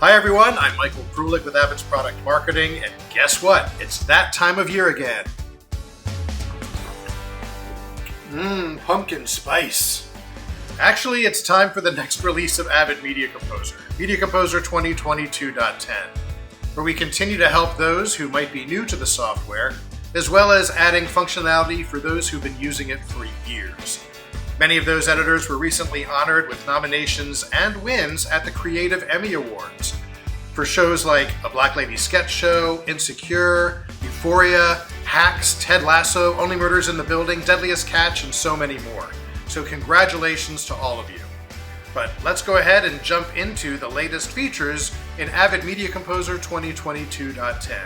Hi everyone, I'm Michael Krulik with Avid's Product Marketing, and guess what? It's that time of year again. Pumpkin spice. Actually, it's time for the next release of Avid Media Composer, Media Composer 2022.10, where we continue to help those who might be new to the software, as well as adding functionality for those who've been using it for years. Many of those editors were recently honored with nominations and wins at the Creative Emmy Awards for shows like A Black Lady Sketch Show, Insecure, Euphoria, Hacks, Ted Lasso, Only Murders in the Building, Deadliest Catch, and so many more. So congratulations to all of you. But let's go ahead and jump into the latest features in Avid Media Composer 2022.10.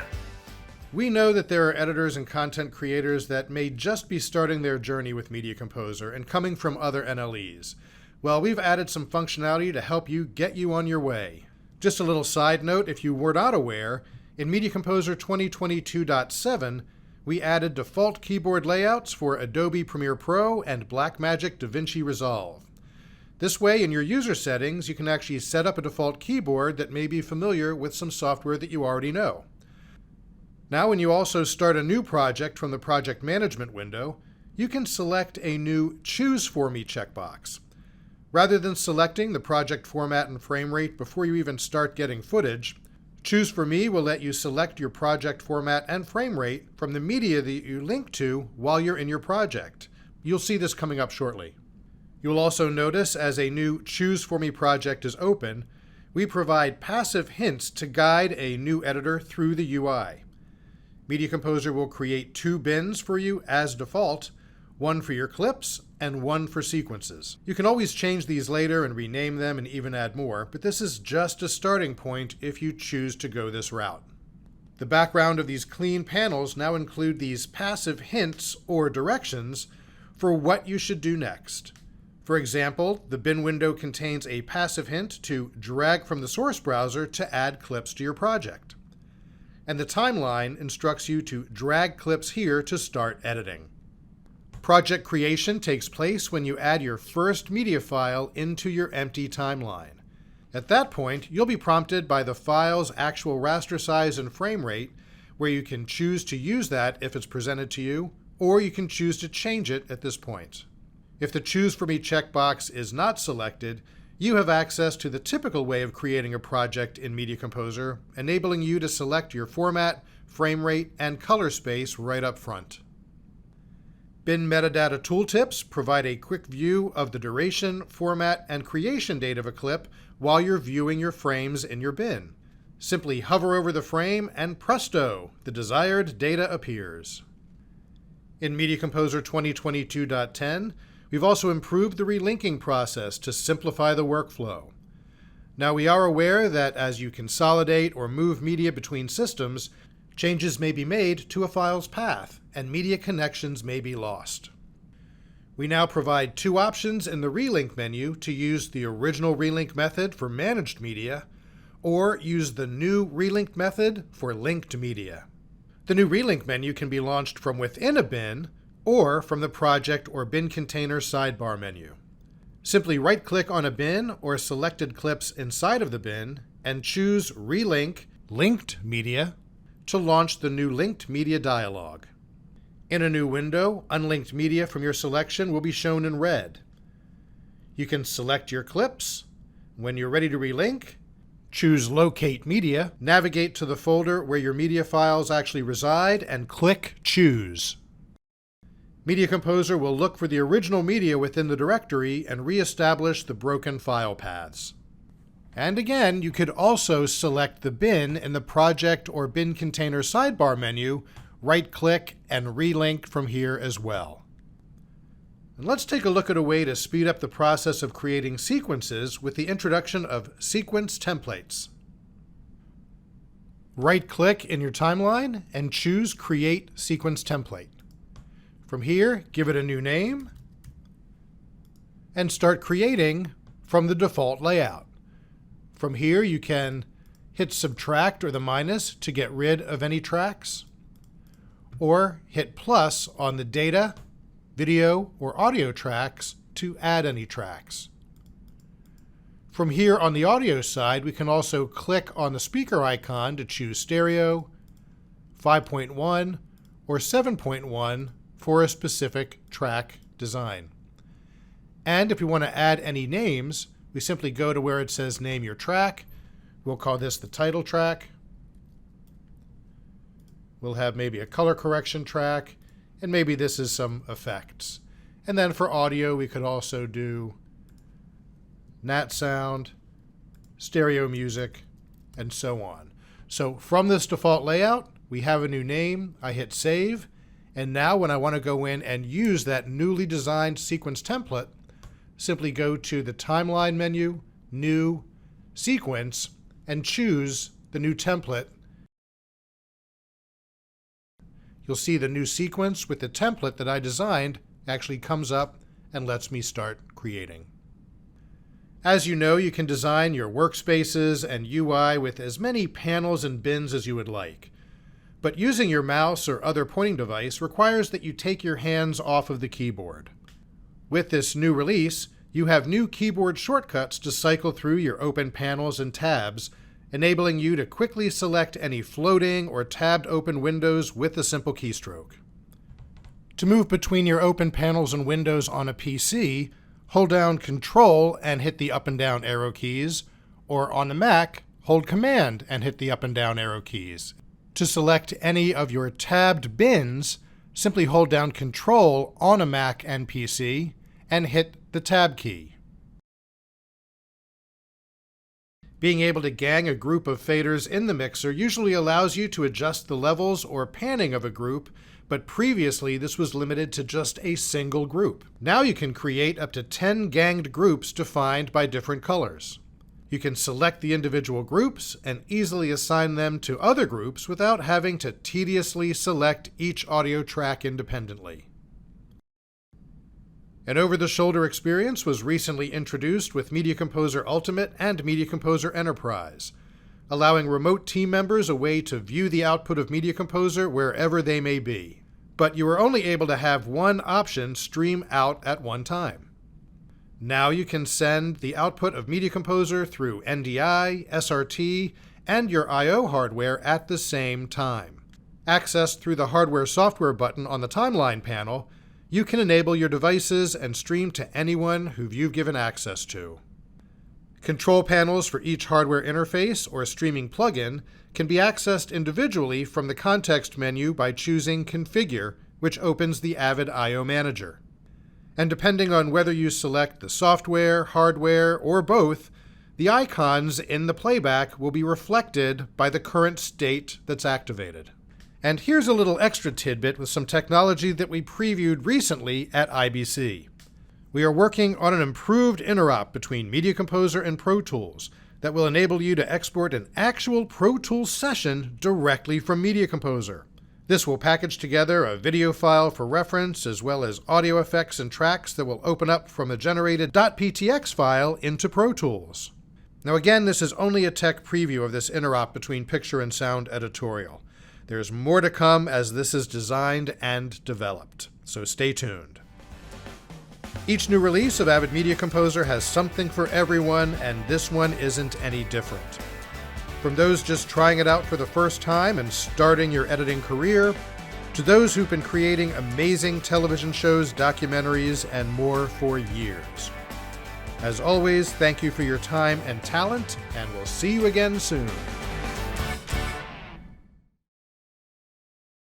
We know that there are editors and content creators that may just be starting their journey with Media Composer and coming from other NLEs. Well, we've added some functionality to help you get you on your way. Just a little side note, if you were not aware, in Media Composer 2022.7, we added default keyboard layouts for Adobe Premiere Pro and Blackmagic DaVinci Resolve. This way, in your user settings, you can actually set up a default keyboard that may be familiar with some software that you already know. Now, when you also start a new project from the Project Management window, you can select a new Choose For Me checkbox. Rather than selecting the project format and frame rate before you even start getting footage, Choose For Me will let you select your project format and frame rate from the media that you link to while you're in your project. You'll see this coming up shortly. You'll also notice as a new Choose For Me project is open, we provide passive hints to guide a new editor through the UI. Media Composer will create two bins for you as default, one for your clips and one for sequences. You can always change these later and rename them and even add more, but this is just a starting point if you choose to go this route. The background of these clean panels now include these passive hints or directions for what you should do next. For example, the bin window contains a passive hint to drag from the source browser to add clips to your project. And the timeline instructs you to drag clips here to start editing. Project creation takes place when you add your first media file into your empty timeline. At that point, you'll be prompted by the file's actual raster size and frame rate, where you can choose to use that if it's presented to you, or you can choose to change it at this point. If the Choose For Me checkbox is not selected, you have access to the typical way of creating a project in Media Composer, enabling you to select your format, frame rate, and color space right up front. Bin Metadata tooltips provide a quick view of the duration, format, and creation date of a clip while you're viewing your frames in your bin. Simply hover over the frame and presto, the desired data appears. In Media Composer 2022.10, we've also improved the relinking process to simplify the workflow. Now, we are aware that as you consolidate or move media between systems, changes may be made to a file's path, and media connections may be lost. We now provide two options in the relink menu to use the original relink method for managed media, or use the new relink method for linked media. The new relink menu can be launched from within a bin, or from the project or bin container sidebar menu. Simply right-click on a bin or selected clips inside of the bin and choose Relink Linked Media to launch the new Linked Media dialog. In a new window, unlinked media from your selection will be shown in red. You can select your clips. When you're ready to relink, choose Locate Media, navigate to the folder where your media files actually reside, and click Choose. Media Composer will look for the original media within the directory and reestablish the broken file paths. And again, you could also select the bin in the project or bin container sidebar menu, right-click, and relink from here as well. And let's take a look at a way to speed up the process of creating sequences with the introduction of sequence templates. Right-click in your timeline and choose Create Sequence Template. From here, give it a new name and start creating from the default layout. From here, you can hit Subtract or the minus to get rid of any tracks, or hit plus on the data, video, or audio tracks to add any tracks. From here on the audio side, we can also click on the speaker icon to choose stereo, 5.1, or 7.1 for a specific track design. And if we want to add any names, we simply go to where it says name your track. We'll call this the title track. We'll have maybe a color correction track, and maybe this is some effects. And then for audio, we could also do nat sound, stereo music, and so on. So from this default layout, we have a new name. I hit save. And now when I want to go in and use that newly designed sequence template, simply go to the timeline menu, new, sequence, and choose the new template. You'll see the new sequence with the template that I designed actually comes up and lets me start creating. As you know, you can design your workspaces and UI with as many panels and bins as you would like. But using your mouse or other pointing device requires that you take your hands off of the keyboard. With this new release, you have new keyboard shortcuts to cycle through your open panels and tabs, enabling you to quickly select any floating or tabbed open windows with a simple keystroke. To move between your open panels and windows on a PC, hold down Control and hit the up and down arrow keys, or on a Mac, hold Command and hit the up and down arrow keys. To select any of your tabbed bins, simply hold down Control on a Mac and PC and hit the Tab key. Being able to gang a group of faders in the mixer usually allows you to adjust the levels or panning of a group, but previously this was limited to just a single group. Now you can create up to 10 ganged groups defined by different colors. You can select the individual groups and easily assign them to other groups without having to tediously select each audio track independently. An over-the-shoulder experience was recently introduced with Media Composer Ultimate and Media Composer Enterprise, allowing remote team members a way to view the output of Media Composer wherever they may be. But you are only able to have one option stream out at one time. Now you can send the output of Media Composer through NDI, SRT, and your I/O hardware at the same time. Accessed through the Hardware-Software button on the timeline panel, you can enable your devices and stream to anyone who you've given access to. Control panels for each hardware interface or streaming plugin can be accessed individually from the context menu by choosing Configure, which opens the Avid I/O Manager. And depending on whether you select the software, hardware, or both, the icons in the playback will be reflected by the current state that's activated. And here's a little extra tidbit with some technology that we previewed recently at IBC. We are working on an improved interop between Media Composer and Pro Tools that will enable you to export an actual Pro Tools session directly from Media Composer. This will package together a video file for reference as well as audio effects and tracks that will open up from a generated .ptx file into Pro Tools. Now again, this is only a tech preview of this interop between picture and sound editorial. There's more to come as this is designed and developed, so stay tuned. Each new release of Avid Media Composer has something for everyone, and this one isn't any different. From those just trying it out for the first time and starting your editing career, to those who've been creating amazing television shows, documentaries, and more for years. As always, thank you for your time and talent, and we'll see you again soon.